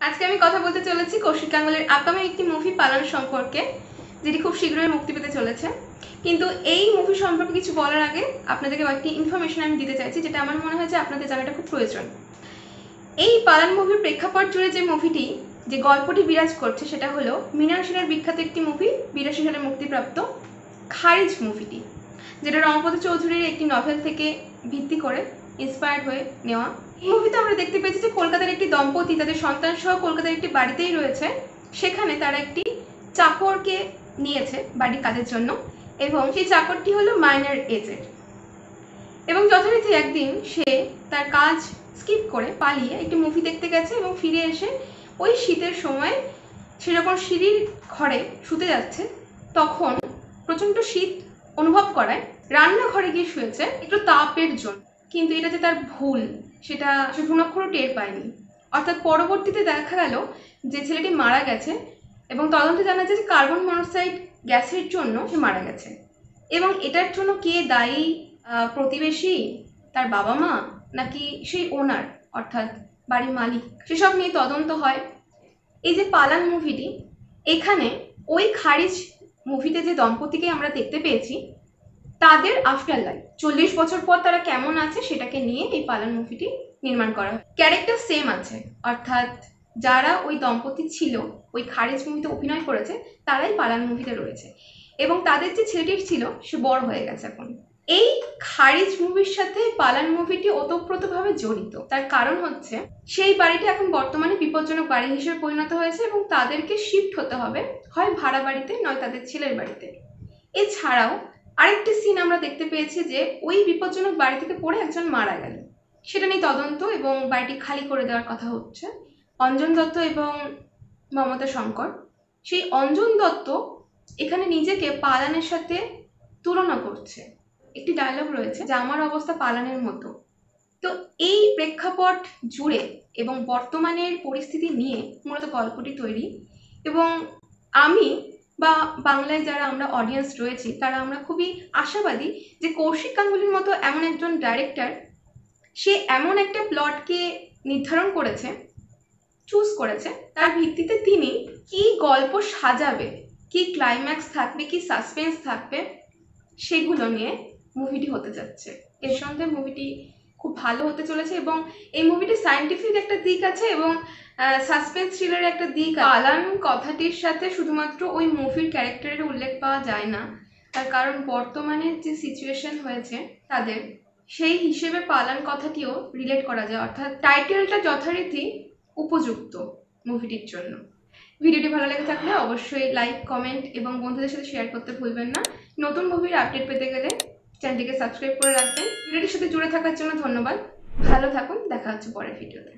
আজকে আমি কথা বলতে চলেছি কৌশিক গাঙ্গুলির আপকামিং একটি মুভি পালান সম্পর্কে, যেটি খুব শীঘ্রই মুক্তি পেতে চলেছে। কিন্তু এই মুভি সম্পর্কে কিছু বলার আগে আপনাদেরকে কয়েকটি ইনফরমেশন আমি দিতে চাইছি, যেটা আমার মনে হয় যে আপনাদের জানাটা খুব প্রয়োজন। এই পালান মুভির প্রেক্ষাপট জুড়ে যে গল্পটি বিরাজ করছে সেটা হলো মৃণাল সেনের বিখ্যাত একটি মুভি 82 সালে মুক্তিপ্রাপ্ত খারিজ মুভিটি, যেটা রণপদ চৌধুরীর একটি নভেল থেকে ভিত্তি করে ইন্সপায়ার্ড হয়ে নেওয়া। এই মুভিতে আমরা দেখতে পেয়েছি যে কলকাতার একটি দম্পতি তাদের সন্তান সহ কলকাতার একটি বাড়িতেই রয়েছে। সেখানে তারা একটি চাকরকে নিয়েছে বাড়ির কাজের জন্য, এবং সেই চাকরটি হলো মাইনর এজের। এবং যথারীতি একদিন সে তার কাজ স্কিপ করে পালিয়ে একটি মুভি দেখতে গেছে এবং ফিরে এসে ওই শীতের সময় সে যখন সিঁড়ির ঘরে শুতে যাচ্ছে তখন প্রচণ্ড শীত অনুভব করায় রান্নাঘরে গিয়ে শুয়েছে একটু তাপের জন্য। কিন্তু এটা যে তার ভুল সেটা সে ভ্রূণাক্ষরও টের পায়নি। অর্থাৎ পরবর্তীতে দেখা গেল যে ছেলেটি মারা গেছে এবং তদন্তে জানা যায় যে কার্বন মনোক্সাইড গ্যাসের জন্য সে মারা গেছে। এবং এটার জন্য কে দায়ী, প্রতিবেশী, তার বাবা মা, নাকি সেই ওনার অর্থাৎ বাড়ির মালিক, সেসব নিয়ে তদন্ত হয়। এই যে পালান মুভিটি, এখানে ওই খারিজ মুভিতে যে দম্পতিকে আমরা দেখতে পেয়েছি তাদের আফটার লাইফ 40 বছর পর তারা কেমন আছে সেটাকে নিয়ে এই পালান মুভিটি নির্মাণ করা হয়। ক্যারেক্টার সেম আছে, অর্থাৎ যারা ওই দম্পতি ছিল ওই খারিজ মুভিতে অভিনয় করেছে তারাই পালান মুভিতে রয়েছে, এবং তাদের যে ছেলেটি ছিল সে বড় হয়ে গেছে এখন। এই খারিজ মুভির সাথে পালান মুভিটি ওতপ্রোতভাবে জড়িত। তার কারণ হচ্ছে সেই বাড়িটি এখন বর্তমানে বিপজ্জনক বাড়ি হিসেবে পরিণত হয়েছে এবং তাদেরকে শিফট হতে হবে হয় ভাড়া বাড়িতে নয় তাদের ছেলের বাড়িতে। এছাড়াও আরেকটি সিন আমরা দেখতে পেয়েছি যে ওই বিপজ্জনক বাড়ি থেকে পড়ে একজন মারা গেল, সেটা নিয়ে তদন্ত এবং বাড়িটি খালি করে দেওয়ার কথা হচ্ছে। অঞ্জন দত্ত এবং মমতা শঙ্কর, সেই অঞ্জন দত্ত এখানে নিজেকে পালানের সাথে তুলনা করছে। একটি ডায়লগ রয়েছে যে আমার অবস্থা পালানের মতো। তো এই প্রেক্ষাপট জুড়ে এবং বর্তমানের পরিস্থিতি নিয়ে মূলত গল্পটি তৈরি, এবং আমি বা বাংলায় যারা আমরা অডিয়েন্স রয়েছি তারা আমরা খুবই আশাবাদী যে কৌশিক গাঙ্গুলির মতো এমন একজন ডাইরেক্টর, সে এমন একটা প্লটকে নির্ধারণ করেছে, চুজ করেছে, তার ভিত্তিতে তিনি কি গল্প সাজাবে, কি ক্লাইম্যাক্স থাকবে, কি সাসপেন্স থাকবে, সেগুলো নিয়ে মুভিটি হতে যাচ্ছে। এর সঙ্গে মুভিটি খুব ভালো হতে চলেছে এবং এই মুভিটি সায়েন্টিফিক একটা দিক আছে এবং সাসপেন্স থ্রিলারের একটা দিক। পালান কথাটির সাথে শুধুমাত্র ওই মুভির ক্যারেক্টারের উল্লেখ পাওয়া যায় না, তার কারণ বর্তমানে যে সিচুয়েশন হয়েছে তাদের, সেই হিসেবে পালান কথাটিও রিলেট করা যায়, অর্থাৎ টাইটেলটা যথারীতি উপযুক্ত মুভিটির জন্য। ভিডিওটি ভালো লেগে থাকলে অবশ্যই লাইক, কমেন্ট এবং বন্ধুদের সাথে শেয়ার করতে ভুলবেন না। নতুন মুভির আপডেট পেতে গেলে চ্যানেলটিকে সাবস্ক্রাইব করে রাখবেন। ভিডিওটির সাথে জুড়ে থাকার জন্য ধন্যবাদ। ভালো থাকুন, দেখা হচ্ছে পরের ভিডিওতে।